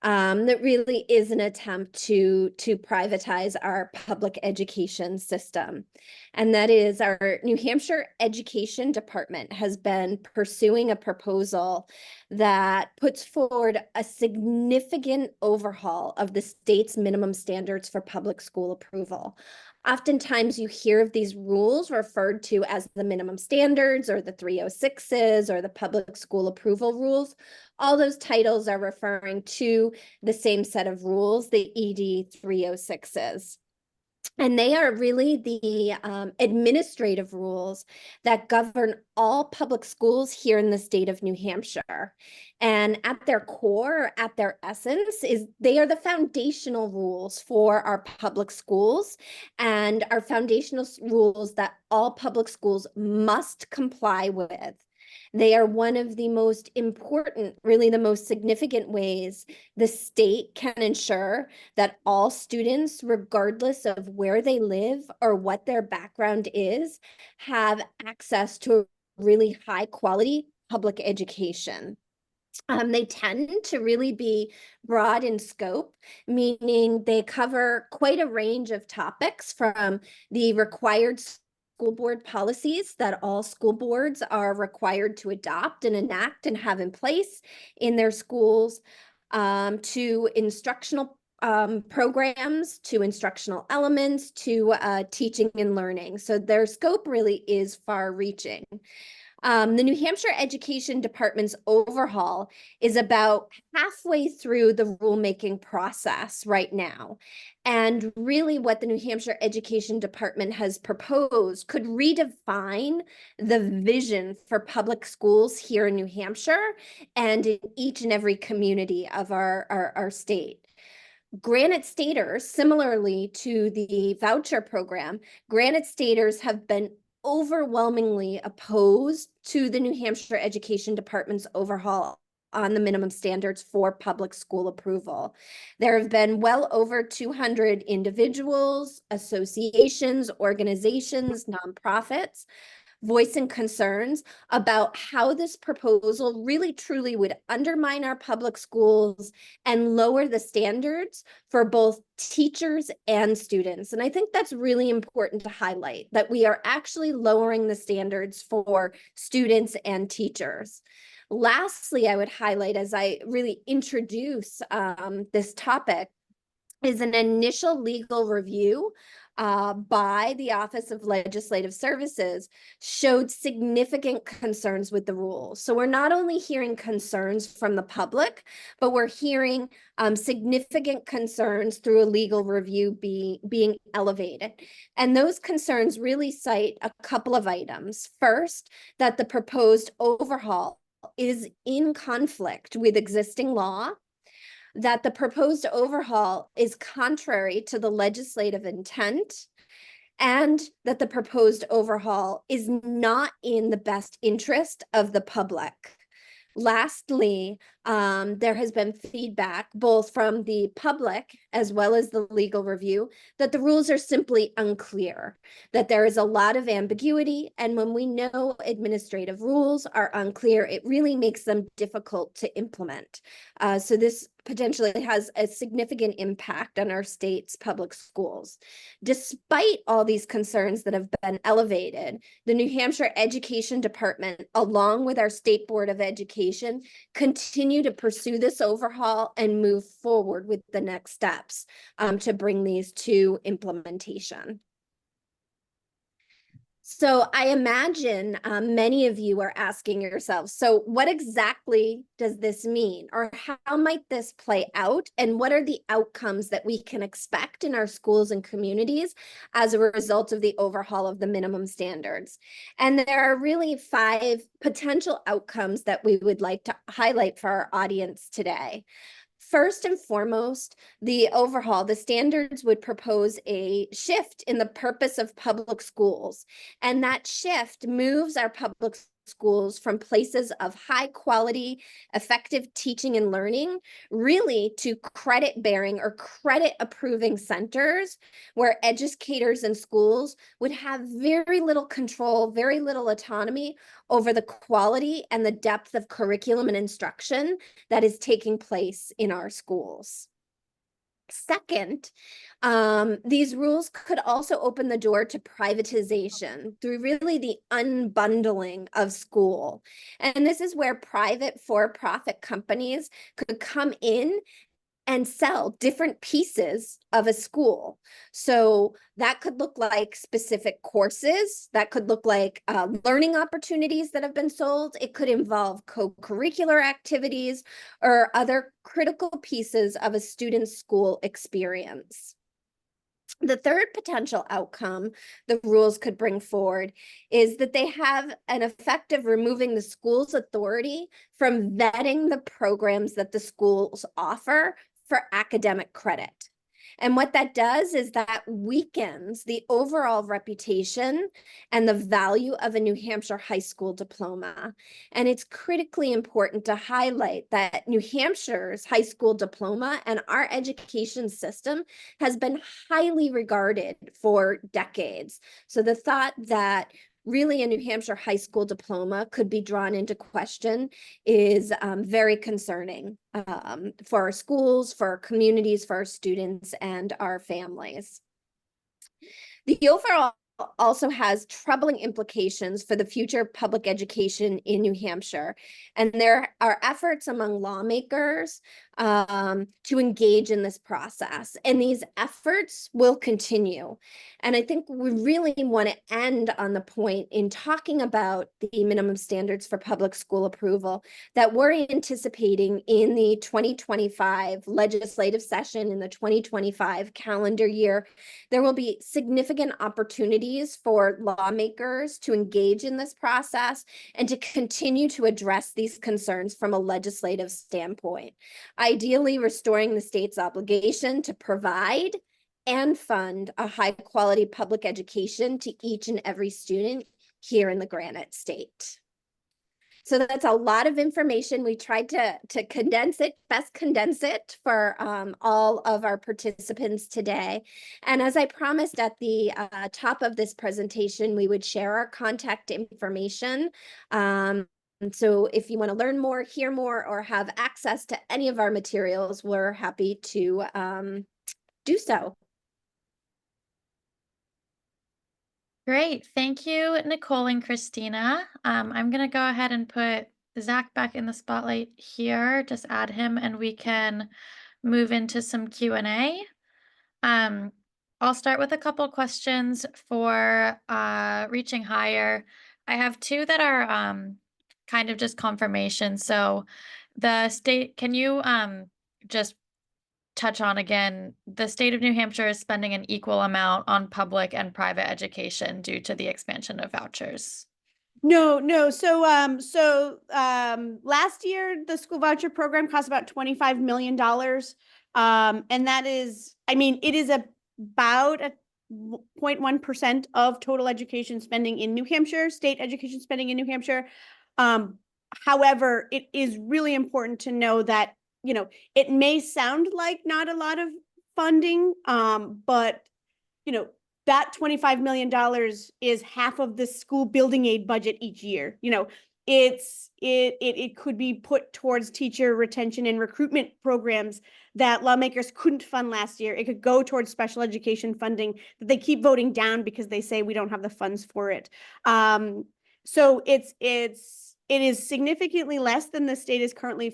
that really is an attempt to privatize our public education system. And that is our New Hampshire Education Department has been pursuing a proposal that puts forward a significant overhaul of the state's minimum standards for public school approval. Oftentimes you hear of these rules referred to as the minimum standards or the 306s or the public school approval rules. All those titles are referring to the same set of rules, the ED 306s. And they are really the administrative rules that govern all public schools here in the state of New Hampshire. And at their core, at their essence, they are the foundational rules for our public schools and our foundational rules that all public schools must comply with. They are one of the most important, really the most significant ways the state can ensure that all students, regardless of where they live or what their background is, have access to really high quality public education. They tend to really be broad in scope, meaning they cover quite a range of topics, from the required school board policies that all school boards are required to adopt and enact and have in place in their schools, to instructional programs, to instructional elements, to teaching and learning. So their scope really is far-reaching. The New Hampshire Education Department's overhaul is about halfway through the rulemaking process right now. And really what the New Hampshire Education Department has proposed could redefine the vision for public schools here in New Hampshire and in each and every community of our state. Granite Staters, similarly to the voucher program, Granite Staters have been overwhelmingly opposed to the New Hampshire Education Department's overhaul on the minimum standards for public school approval. There have been well over 200 individuals, associations, organizations, nonprofits voicing concerns about how this proposal really truly would undermine our public schools and lower the standards for both teachers and students. And I think that's really important to highlight, that we are actually lowering the standards for students and teachers. Lastly, I would highlight, as I really introduce this topic, is an initial legal review by the Office of Legislative Services showed significant concerns with the rules. So we're not only hearing concerns from the public, but we're hearing significant concerns through a legal review being elevated. And those concerns really cite a couple of items. First, that the proposed overhaul is in conflict with existing law, that the proposed overhaul is contrary to the legislative intent, and that the proposed overhaul is not in the best interest of the public. Lastly, there has been feedback both from the public as well as the legal review that the rules are simply unclear, that there is a lot of ambiguity. And when we know administrative rules are unclear, it really makes them difficult to implement. So this potentially has a significant impact on our state's public schools. Despite all these concerns that have been elevated, the New Hampshire Education Department, along with our State Board of Education, continue to pursue this overhaul and move forward with the next steps to bring these to implementation. So I imagine many of you are asking yourselves, so what exactly does this mean? Or how might this play out? And what are the outcomes that we can expect in our schools and communities as a result of the overhaul of the minimum standards? And there are really 5 potential outcomes that we would like to highlight for our audience today. First and foremost, the overhaul, the standards would propose a shift in the purpose of public schools. And that shift moves our public schools from places of high quality, effective teaching and learning, really to credit bearing or credit approving centers where educators and schools would have very little control, very little autonomy over the quality and the depth of curriculum and instruction that is taking place in our schools. Second, these rules could also open the door to privatization through really the unbundling of school. And this is where private for-profit companies could come in and sell different pieces of a school. So that could look like specific courses, that could look like learning opportunities that have been sold. It could involve co-curricular activities or other critical pieces of a student's school experience. The third potential outcome the rules could bring forward is that they have an effect of removing the school's authority from vetting the programs that the schools offer for academic credit. And what that does is that weakens the overall reputation and the value of a New Hampshire high school diploma. And it's critically important to highlight that New Hampshire's high school diploma and our education system has been highly regarded for decades. So the thought that really a New Hampshire high school diploma could be drawn into question is very concerning for our schools, for our communities, for our students, and our families. The overall also has troubling implications for the future of public education in New Hampshire. And there are efforts among lawmakers to engage in this process. And these efforts will continue. And I think we really want to end on the point in talking about the minimum standards for public school approval that we're anticipating in the 2025 legislative session, in the 2025 calendar year. There will be significant opportunities for lawmakers to engage in this process and to continue to address these concerns from a legislative standpoint, ideally restoring the state's obligation to provide and fund a high-quality public education to each and every student here in the Granite State. So that's a lot of information. We tried to best condense it for all of our participants today. And as I promised at the top of this presentation, we would share our contact information. So if you want to learn more, hear more, or have access to any of our materials, we're happy to do so. Great. Thank you, Nicole and Christina. I'm going to go ahead and put Zach back in the spotlight here. Just add him and we can move into some Q&A. I'll start with a couple questions for Reaching Higher. I have 2 that are kind of just confirmation. So the state, can you just touch on again, the state of New Hampshire is spending an equal amount on public and private education due to the expansion of vouchers? No. So last year, the school voucher program cost about $25 million. And that is, I mean, it is about a 0.1% of total education spending in New Hampshire, state education spending in New Hampshire. However, it is really important to know that, it may sound like not a lot of funding, but, that $25 million is half of the school building aid budget each year. It could be put towards teacher retention and recruitment programs that lawmakers couldn't fund last year. It could go towards special education funding that they keep voting down because they say we don't have the funds for it. So it is significantly less than the state is currently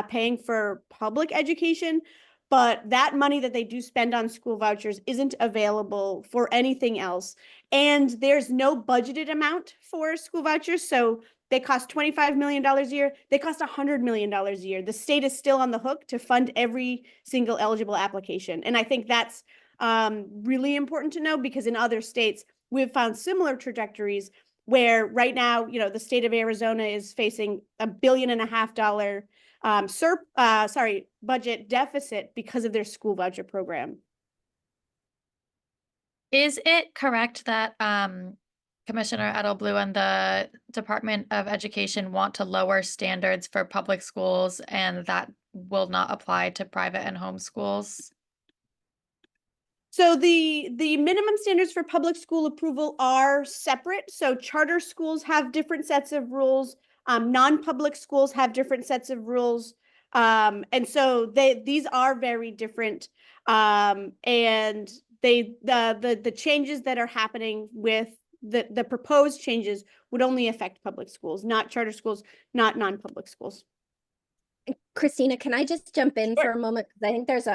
paying for public education, but that money that they do spend on school vouchers isn't available for anything else. And there's no budgeted amount for school vouchers. So they cost $25 million a year. They cost $100 million a year. The state is still on the hook to fund every single eligible application. And I think that's really important to know, because in other states, we've found similar trajectories where right now, the state of Arizona is facing $1.5 billion budget deficit because of their school voucher program. Is it correct that Commissioner Edelblue and the Department of Education want to lower standards for public schools, and that will not apply to private and home schools? So the minimum standards for public school approval are separate. So charter schools have different sets of rules. Non-public schools have different sets of rules. And so these are very different. And the changes that are happening with the proposed changes would only affect public schools, not charter schools, not non-public schools. Christina, can I just jump in for a moment? Because I think there's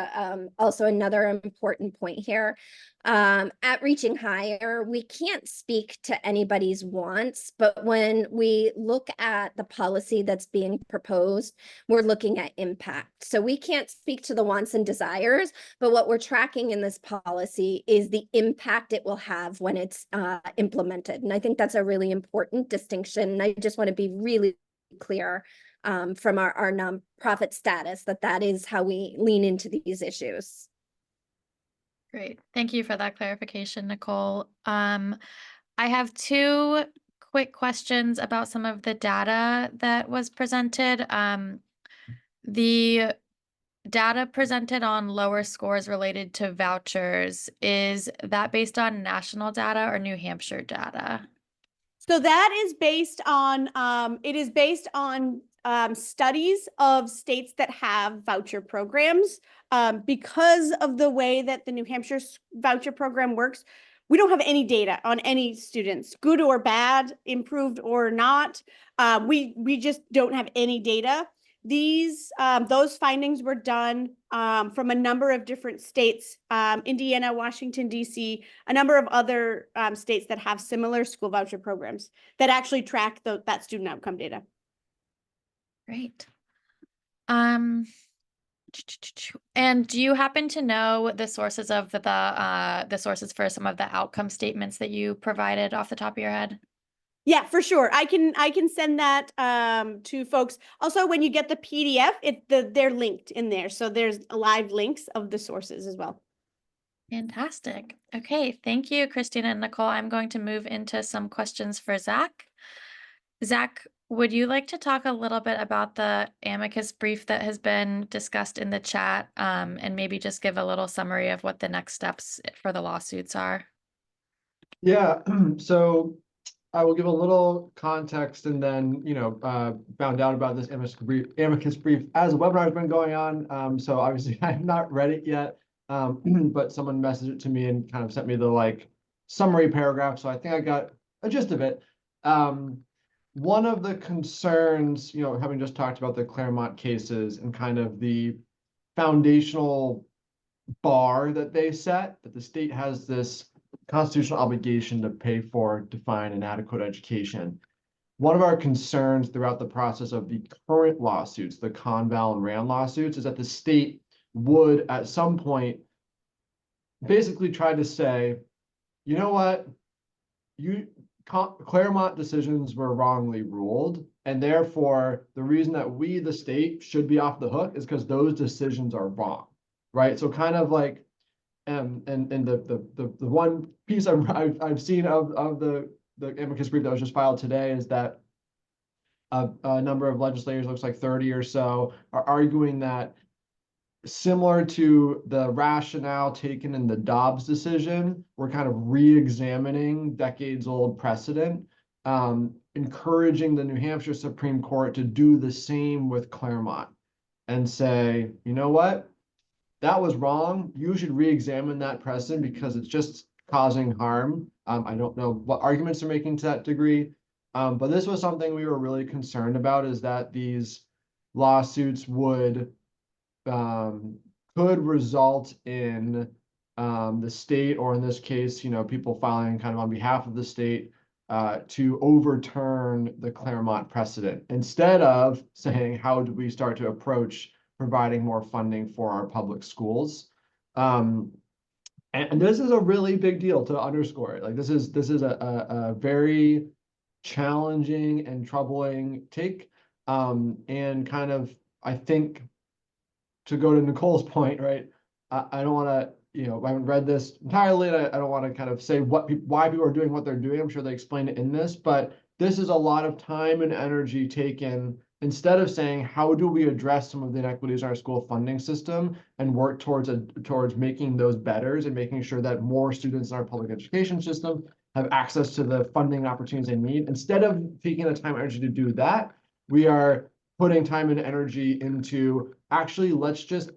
also another important point here. At Reaching Higher, we can't speak to anybody's wants, but when we look at the policy that's being proposed, we're looking at impact. So we can't speak to the wants and desires, but what we're tracking in this policy is the impact it will have when it's implemented. And I think that's a really important distinction. And I just want to be really clear from our nonprofit status that is how we lean into these issues. Great. Thank you for that clarification, Nicole. I have two quick questions about some of the data that was presented. The data presented on lower scores related to vouchers, is that based on national data or New Hampshire data? So that is based on, studies of states that have voucher programs. Because of the way that the New Hampshire voucher program works, we don't have any data on any students, good or bad, improved or not. We just don't have any data. Those findings were done from a number of different states, Indiana, Washington, D.C., a number of other states that have similar school voucher programs that actually track that student outcome data. Great. And do you happen to know the sources of the sources for some of the outcome statements that you provided off the top of your head? Yeah, for sure. I can send that to folks. Also, when you get the PDF, they're linked in there. So there's live links of the sources as well. Fantastic. Okay, thank you, Christina and Nicole. I'm going to move into some questions for Zach. Zach, would you like to talk a little bit about the amicus brief that has been discussed in the chat, and maybe just give a little summary of what the next steps for the lawsuits are? Yeah, so I will give a little context and then, found out about this amicus brief as a webinar has been going on. So obviously I've not read it yet, but someone messaged it to me and kind of sent me the summary paragraph. So I think I got a gist of it. One of the concerns, having just talked about the Claremont cases and kind of the foundational bar that they set, that the state has this constitutional obligation to pay for, define, an adequate education. One of our concerns throughout the process of the current lawsuits, the Conval and Rand lawsuits, is that the state would at some point basically try to say, you know what, Claremont decisions were wrongly ruled, and therefore the reason that we, the state, should be off the hook is because those decisions are wrong, right? So kind of like, and the one piece I've seen of the amicus brief that was just filed today is that a number of legislators, looks like 30 or so, are arguing that similar to the rationale taken in the Dobbs decision, we're kind of re-examining decades-old precedent, encouraging the New Hampshire Supreme Court to do the same with Claremont and say, you know what? That was wrong. You should re-examine that precedent because it's just causing harm. I don't know what arguments they're making to that degree. But this was something we were really concerned about, is that these lawsuits could result in the state, or in this case, people filing kind of on behalf of the state to overturn the Claremont precedent, instead of saying, how do we start to approach providing more funding for our public schools? And this is a really big deal to underscore it. Like this is a very challenging and troubling take. And kind of, I think, to go to Nicole's point, right? I don't want to, I haven't read this entirely, and I don't want to kind of say why people are doing what they're doing. I'm sure they explain it in this, but this is a lot of time and energy taken, instead of saying, how do we address some of the inequities in our school funding system and work towards making those better, and making sure that more students in our public education system have access to the funding opportunities they need. Instead of taking the time and energy to do that, we are putting time and energy into actually, let's just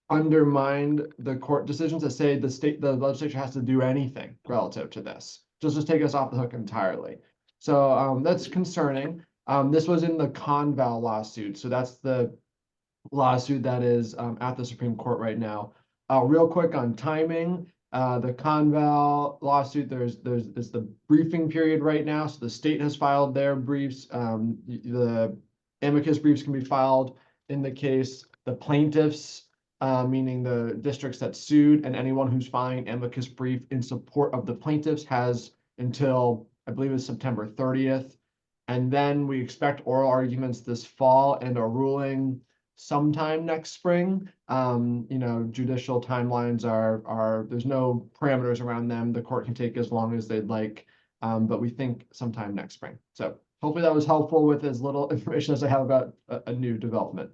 undermine the court decisions that say the legislature has to do anything relative to this. Just take us off the hook entirely. So that's concerning. This was in the Conval lawsuit. So that's the lawsuit that is at the Supreme Court right now. Real quick on timing, the Conval lawsuit, there's the briefing period right now. So the state has filed their briefs. The amicus briefs can be filed in the case. The plaintiffs, meaning the districts that sued, and anyone who's filing an amicus brief in support of the plaintiffs, has until, I believe it's September 30th. And then we expect oral arguments this fall and a ruling sometime next spring. Judicial timelines are there's no parameters around them. The court can take as long as they'd like, but we think sometime next spring. So hopefully that was helpful with as little information as I have about a new development.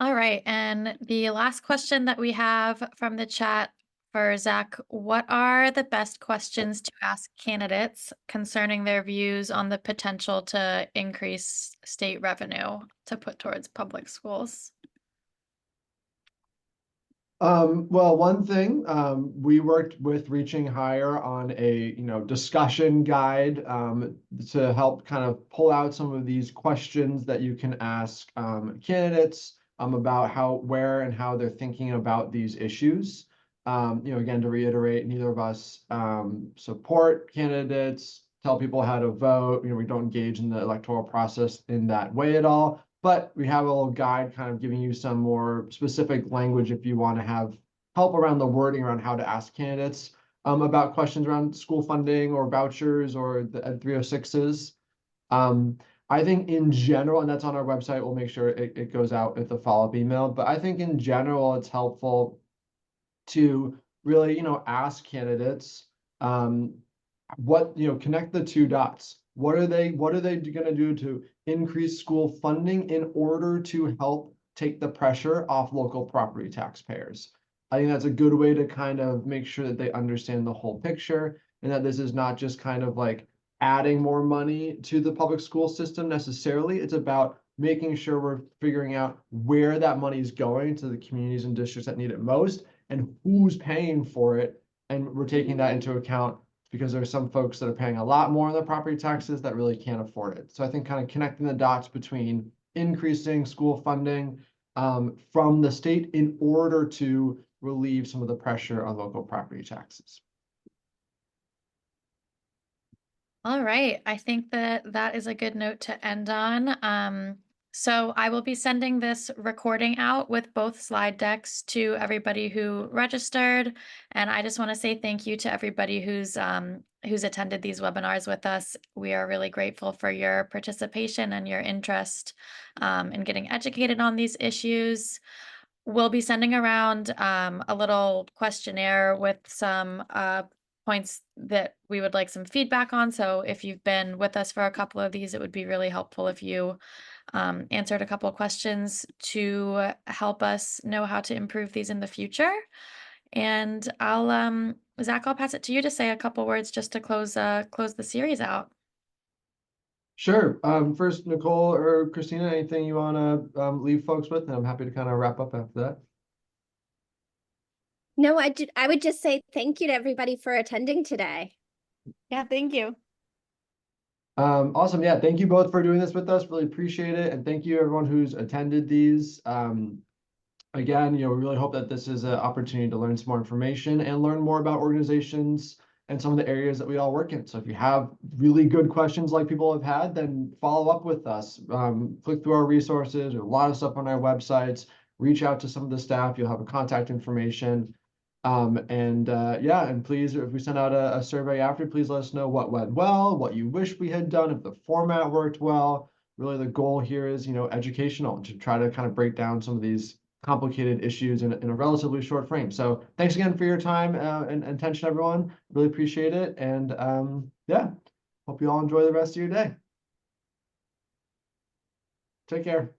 All right, and the last question that we have from the chat for Zach: what are the best questions to ask candidates concerning their views on the potential to increase state revenue to put towards public schools? Well, one thing, we worked with Reaching Higher on a discussion guide to help kind of pull out some of these questions that you can ask candidates about where and how they're thinking about these issues. Again, to reiterate, neither of us support candidates, tell people how to vote. We don't engage in the electoral process in that way at all. But we have a little guide kind of giving you some more specific language if you want to have help around the wording around how to ask candidates about questions around school funding or vouchers or the Ed 306s. I think in general, and that's on our website, we'll make sure it goes out with a follow-up email. But I think in general, it's helpful to really, ask candidates connect the two dots. What are they going to do to increase school funding in order to help take the pressure off local property taxpayers? I think that's a good way to kind of make sure that they understand the whole picture, and that this is not just kind of like adding more money to the public school system necessarily. It's about making sure we're figuring out where that money is going to the communities and districts that need it most, and who's paying for it. And we're taking that into account, because there are some folks that are paying a lot more on their property taxes that really can't afford it. So I think kind of connecting the dots between increasing school funding from the state in order to relieve some of the pressure on local property taxes. All right, I think that is a good note to end on. So I will be sending this recording out with both slide decks to everybody who registered. And I just want to say thank you to everybody who's attended these webinars with us. We are really grateful for your participation and your interest in getting educated on these issues. We'll be sending around a little questionnaire with some points that we would like some feedback on. So if you've been with us for a couple of these, it would be really helpful if you answered a couple of questions to help us know how to improve these in the future. And Zach, I'll pass it to you to say a couple words just to close the series out. Sure. First, Nicole or Christina, anything you want to leave folks with? And I'm happy to kind of wrap up after that. No, I would just say thank you to everybody for attending today. Yeah, thank you. Awesome. Yeah, thank you both for doing this with us. Really appreciate it. And thank you everyone who's attended these. Again, we really hope that this is an opportunity to learn some more information and learn more about organizations and some of the areas that we all work in. So if you have really good questions like people have had, then follow up with us. Click through our resources. There's a lot of stuff on our websites. Reach out to some of the staff. You'll have a contact information. And please, if we send out a survey after, please let us know what went well, what you wish we had done, if the format worked well. Really, the goal here is, educational, to try to kind of break down some of these complicated issues in a relatively short frame. So thanks again for your time and attention, everyone. Really appreciate it. And hope you all enjoy the rest of your day. Take care.